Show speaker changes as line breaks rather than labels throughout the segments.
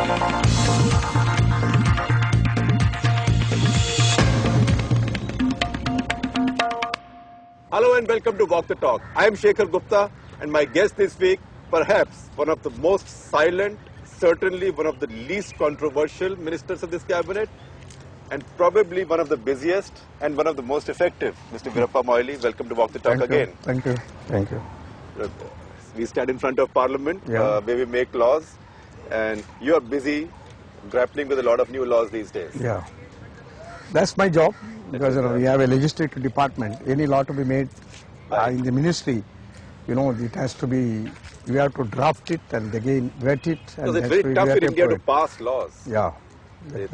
Hello and welcome to Walk the Talk. I am Shekhar Gupta and my guest this week, perhaps one of the most silent, certainly one of the least controversial ministers of this cabinet, and probably one of the busiest and one of the most effective, Mr. Veerappa Moily. Welcome to Walk the Talk again.
Thank you. Thank you.
We stand in front of Parliament
Yeah.
where we make laws, and you are busy grappling with a lot of new laws these days.
Yeah. That's my job because we have a legislative department. Any law to be made in the ministry, it has to be, we have to draft it and again vet it.
Because it's very tough in India to pass laws.
Yeah.
They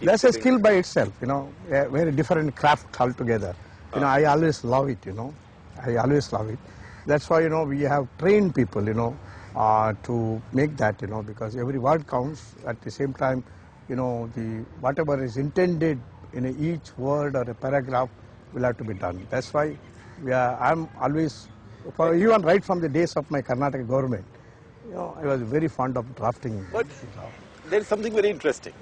That's a skill by itself, a very different craft altogether. I always love it, I always love it. That's why, we have trained people, to make that, because every word counts. At the same time, whatever is intended in each word or a paragraph will have to be done. That's why I'm always, even right from the days of my Karnataka government, I was very fond of drafting.
But there is something very interesting.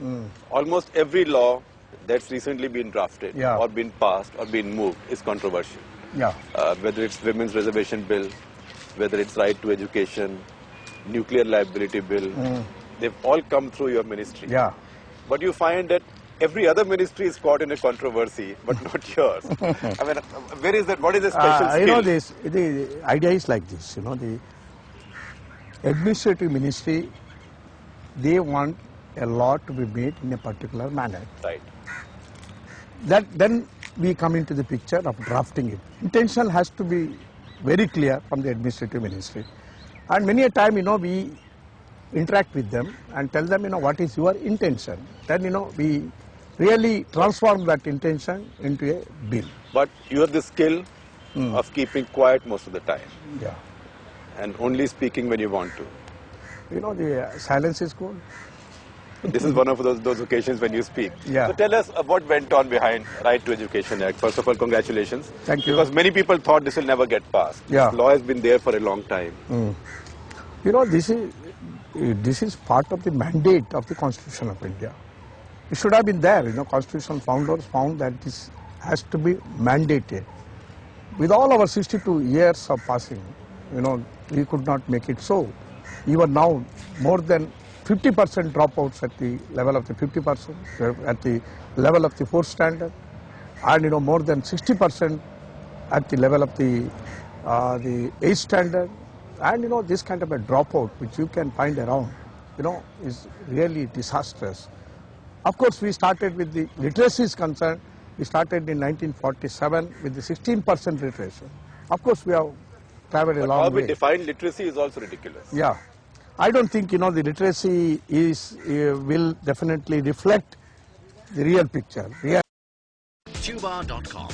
Almost every law that's recently been drafted or been passed or been moved is controversial.
Yeah.
Whether it's Women's Reservation Bill, whether it's Right to Education, Nuclear Liability Bill, they've all come through your ministry.
Yeah.
But you find that every other ministry is caught in a controversy, but not yours. I mean, where is that? What is the special skill?
The idea is like this, the administrative ministry, they want a law to be made in a particular manner.
Right.
Then we come into the picture of drafting it. Intention has to be very clear from the administrative ministry. And many a time, we interact with them and tell them, what is your intention. Then, we really transform that intention into a bill.
But you have the skill of keeping quiet most of the time.
Yeah.
And only speaking when you want to.
The silence is good.
This is one of those occasions when you speak.
Yeah.
So tell us what went on behind Right to Education Act. First of all, congratulations.
Thank you.
Because many people thought this will never get passed.
Yeah.
This law has been there for a long time.
This is part of the mandate of the Constitution of India. It should have been there. Constitution founders found that this has to be mandated. With all our 62 years of passing, we could not make it so. Even now, more than 50% dropouts at the level of the 50%, at the level of the 4th standard, and more than 60% at the level of the 8th standard, and this kind of a dropout which you can find around, is really disastrous. Of course, we started with the literacy is concerned. We started in 1947 with the 16% literacy. Of course, we have traveled a long way.
How we define literacy is also ridiculous.
Yeah. I don't think, the literacy will definitely reflect the real picture.
Tuba.com,